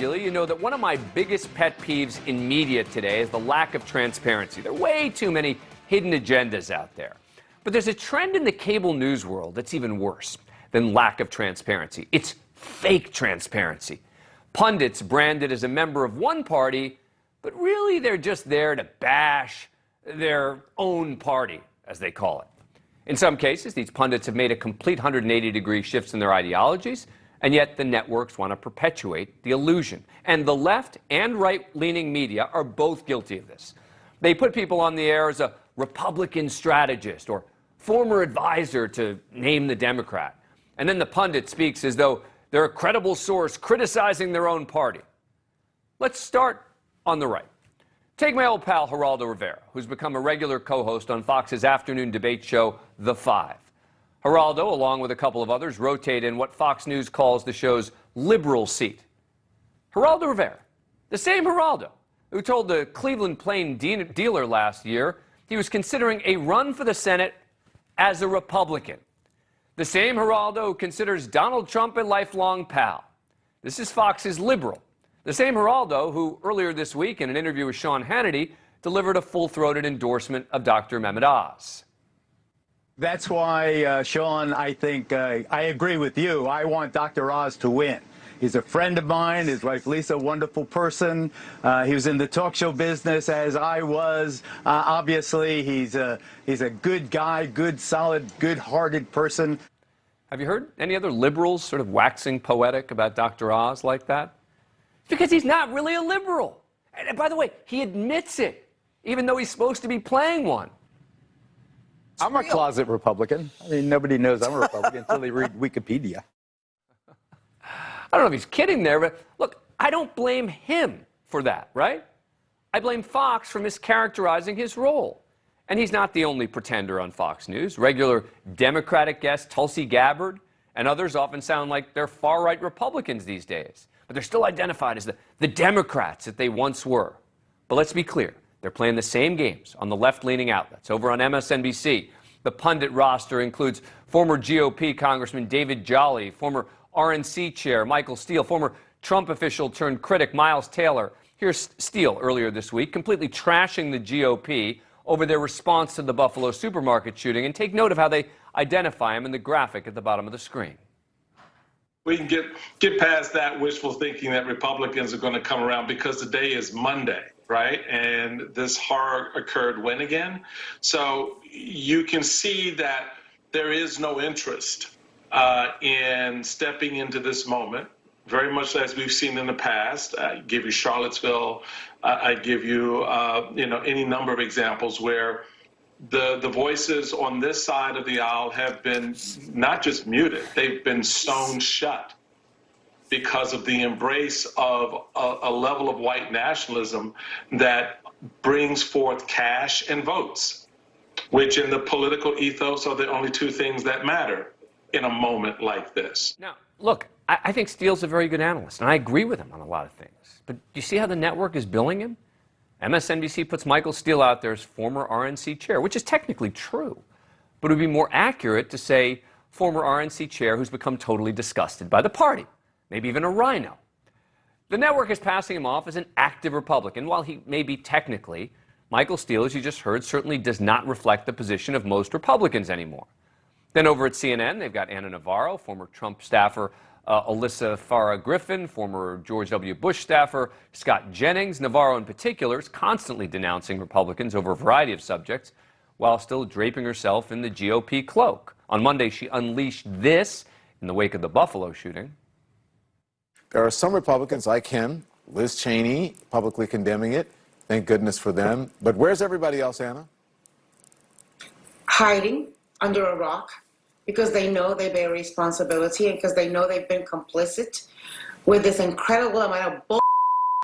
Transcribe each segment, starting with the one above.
regularly, you know that one of my biggest pet peeves in media today is the lack of transparency. There are way too many hidden agendas out there. But there's a trend in the cable news world that's even worse than lack of transparency. It's fake transparency. Pundits branded as a member of one party, but really they're just there to bash their own party, as they call it. In some cases, these pundits have made a complete 180-degree shifts in their ideologies, and yet the networks want to perpetuate the illusion. And the left and right-leaning media are both guilty of this. They put people on the air as a Republican strategist or former advisor to name the Democrat. And then the pundit speaks as though they're a credible source criticizing their own party. Let's start on the right. Take my old pal Geraldo Rivera, who's become a regular co-host on Fox's afternoon debate show, The Five. Geraldo, along with a couple of others, rotate in what Fox News calls the show's liberal seat. Geraldo Rivera, the same Geraldo who told the Cleveland Plain Dealer last year he was considering a run for the Senate as a Republican. The same Geraldo who considers Donald Trump a lifelong pal. This is Fox's liberal. The same Geraldo who, earlier this week in an interview with Sean Hannity, delivered a full-throated endorsement of Dr. Mehmet Oz. That's why, Sean, I think I agree with you. I want Dr. Oz to win. He's a friend of mine. His wife, Lisa, a wonderful person. He was in the talk show business as I was. Obviously, he's a good guy, good, solid, good-hearted person. Have you heard any other liberals sort of waxing poetic about Dr. Oz like that? Because he's not really a liberal. And by the way, he admits it, even though he's supposed to be playing one. I'm a closet Republican. I mean, nobody knows I'm a Republican until they read Wikipedia. I don't know if he's kidding there, but look, I don't blame him for that, right? I blame Fox for mischaracterizing his role. And he's not the only pretender on Fox News. Regular Democratic guest Tulsi Gabbard and others often sound like they're far-right Republicans these days. But they're still identified as the Democrats that they once were. But let's be clear. They're playing the same games on the left-leaning outlets. Over on MSNBC, the pundit roster includes former GOP Congressman David Jolly, former RNC chair Michael Steele, former Trump official turned critic Miles Taylor. Here's Steele earlier this week, completely trashing the GOP over their response to the Buffalo supermarket shooting. And take note of how they identify him in the graphic at the bottom of the screen. We can get past that wishful thinking that Republicans are going to come around because today is Monday. Right? And this horror occurred when again? So you can see that there is no interest in stepping into this moment, very much as we've seen in the past. I give you Charlottesville. I give you, any number of examples where the voices on this side of the aisle have been not just muted, they've been sewn shut, because of the embrace of a level of white nationalism that brings forth cash and votes, which in the political ethos are the only two things that matter in a moment like this. Now, look, I think Steele's a very good analyst, and I agree with him on a lot of things. But do you see how the network is billing him? MSNBC puts Michael Steele out there as former RNC chair, which is technically true. But it would be more accurate to say former RNC chair who's become totally disgusted by the party. Maybe even a rhino. The network is passing him off as an active Republican. While he may be technically, Michael Steele, as you just heard, certainly does not reflect the position of most Republicans anymore. Then over at CNN, they've got Ana Navarro, former Trump staffer Alyssa Farah Griffin, former George W. Bush staffer Scott Jennings. Navarro in particular is constantly denouncing Republicans over a variety of subjects while still draping herself in the GOP cloak. On Monday, she unleashed this in the wake of the Buffalo shooting. There are some Republicans like him, Liz Cheney, publicly condemning it. Thank goodness for them. But where's everybody else, Anna? Hiding under a rock because they know they bear responsibility and because they know they've been complicit with this incredible amount of bull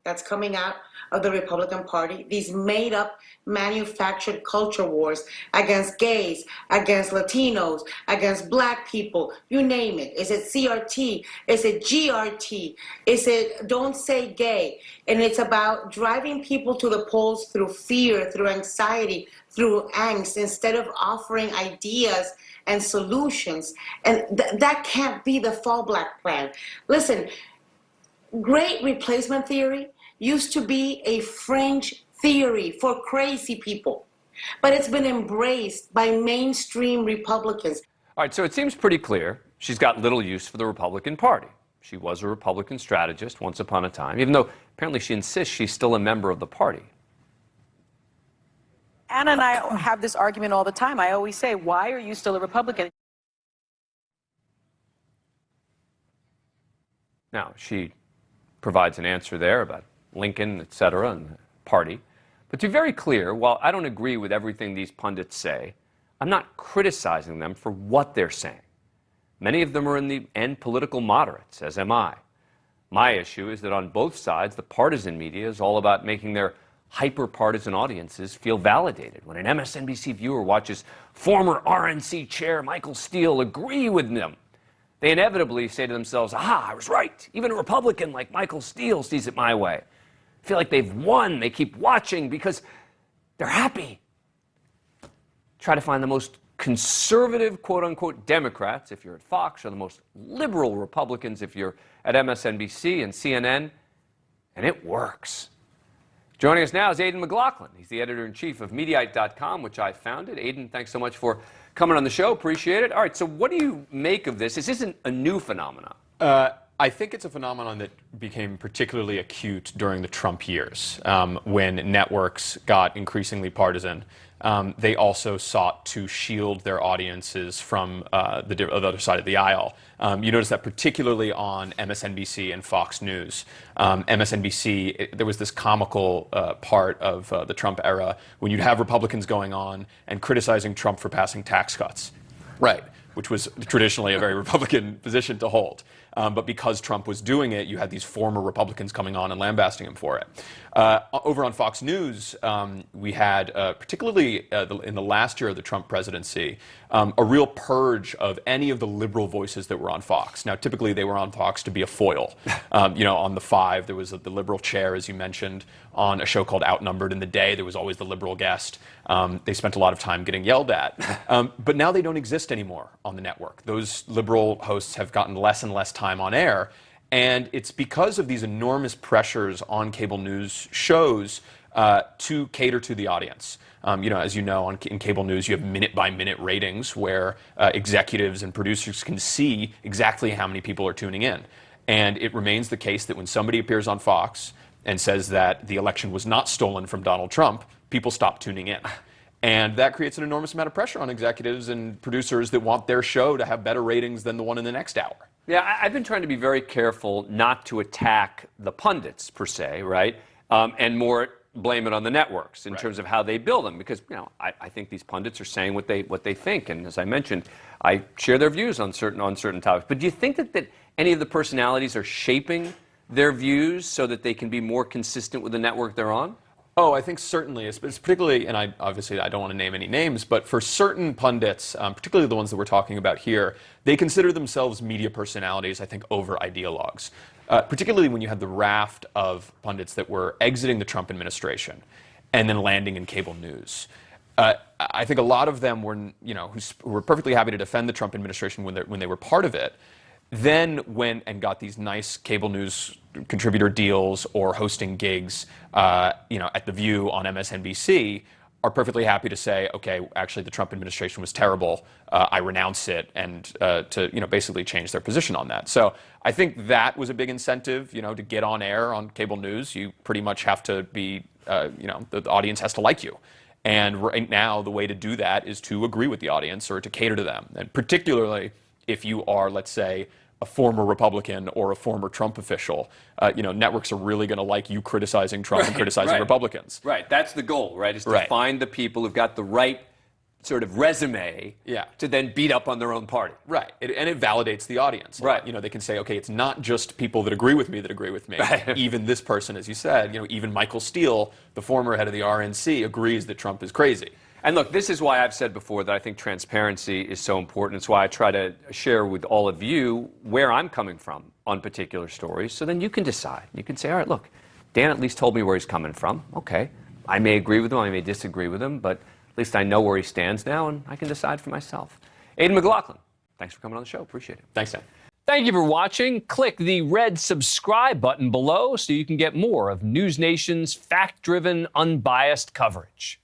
that's coming out of the Republican Party, these made-up, manufactured culture wars against gays, against Latinos, against black people, you name it. Is it CRT? Is it GRT? Is it don't say gay? And it's about driving people to the polls through fear, through anxiety, through angst, instead of offering ideas and solutions. And that can't be the fallback plan. Listen, great replacement theory used to be a fringe theory for crazy people, but it's been embraced by mainstream Republicans. All right, so it seems pretty clear she's got little use for the Republican Party. She was a Republican strategist once upon a time, even though apparently she insists she's still a member of the party. Anna and I have this argument all the time. I always say, why are you still a Republican? Now, she provides an answer there about Lincoln, et cetera, and the party. But to be very clear, while I don't agree with everything these pundits say, I'm not criticizing them for what they're saying. Many of them are in the end political moderates, as am I. My issue is that on both sides, the partisan media is all about making their hyper-partisan audiences feel validated. When an MSNBC viewer watches former RNC chair Michael Steele agree with them, they inevitably say to themselves, aha, I was right. Even a Republican like Michael Steele sees it my way. Feel like they've won. They keep watching because they're happy. Try to find the most conservative, quote-unquote, Democrats if you're at Fox, or the most liberal Republicans if you're at MSNBC and CNN, and it works. Joining us now is Aidan McLaughlin. He's the editor-in-chief of Mediaite.com, which I founded. Aidan, thanks so much for coming on the show. Appreciate it. All right, so what do you make of this? This isn't a new phenomenon. I think it's a phenomenon that became particularly acute during the Trump years, when networks got increasingly partisan. They also sought to shield their audiences from the other side of the aisle. You notice that particularly on MSNBC and Fox News. MSNBC, there was this comical part of the Trump era when you'd have Republicans going on and criticizing Trump for passing tax cuts. Right. Which was traditionally a very Republican position to hold. But because Trump was doing it, you had these former Republicans coming on and lambasting him for it. Over on Fox News, we had, particularly in the last year of the Trump presidency, a real purge of any of the liberal voices that were on Fox. Now, typically they were on Fox to be a foil. On the 5, there was the liberal chair, as you mentioned. On a show called Outnumbered in the Day, there was always the liberal guest. They spent a lot of time getting yelled at. But now they don't exist anymore on the network. Those liberal hosts have gotten less and less time on air. And it's because of these enormous pressures on cable news shows to cater to the audience. As you know, in cable news, you have minute-by-minute ratings where executives and producers can see exactly how many people are tuning in. And it remains the case that when somebody appears on Fox and says that the election was not stolen from Donald Trump, people stop tuning in. And that creates an enormous amount of pressure on executives and producers that want their show to have better ratings than the one in the next hour. Yeah, I've been trying to be very careful not to attack the pundits, per se, right? And more blame it on the networks in terms of how they build them. Because, I think these pundits are saying what they think. And as I mentioned, I share their views on certain topics. But do you think that any of the personalities are shaping their views so that they can be more consistent with the network they're on? Oh, I think certainly. It's particularly, and I don't want to name any names, but for certain pundits, particularly the ones that we're talking about here, they consider themselves media personalities, I think, over ideologues. Particularly when you had the raft of pundits that were exiting the Trump administration and then landing in cable news. I think a lot of them were, who were perfectly happy to defend the Trump administration when they were part of it, then went and got these nice cable news contributor deals or hosting gigs, at The View on MSNBC, are perfectly happy to say, okay, actually the Trump administration was terrible, I renounce it, and to basically change their position on that. So I think that was a big incentive, to get on air on cable news. You pretty much have to be, the audience has to like you. And right now, the way to do that is to agree with the audience or to cater to them. And particularly if you are, let's say, a former Republican or a former Trump official, networks are really going to like you criticizing Trump and criticizing Republicans. Right. That's the goal, right? Is to find the people who've got the right sort of resume to then beat up on their own party. Right. And it validates the audience. Right. They can say, okay, it's not just people that agree with me. Right. Even this person, as you said, even Michael Steele, the former head of the RNC, agrees that Trump is crazy. And look, this is why I've said before that I think transparency is so important. It's why I try to share with all of you where I'm coming from on particular stories, so then you can decide. You can say, all right, look, Dan at least told me where he's coming from. Okay, I may agree with him, I may disagree with him, but at least I know where he stands now, and I can decide for myself. Aidan McLaughlin, thanks for coming on the show. Appreciate it. Thanks, Dan. Thank you for watching. Click the red subscribe button below so you can get more of NewsNation's fact-driven, unbiased coverage.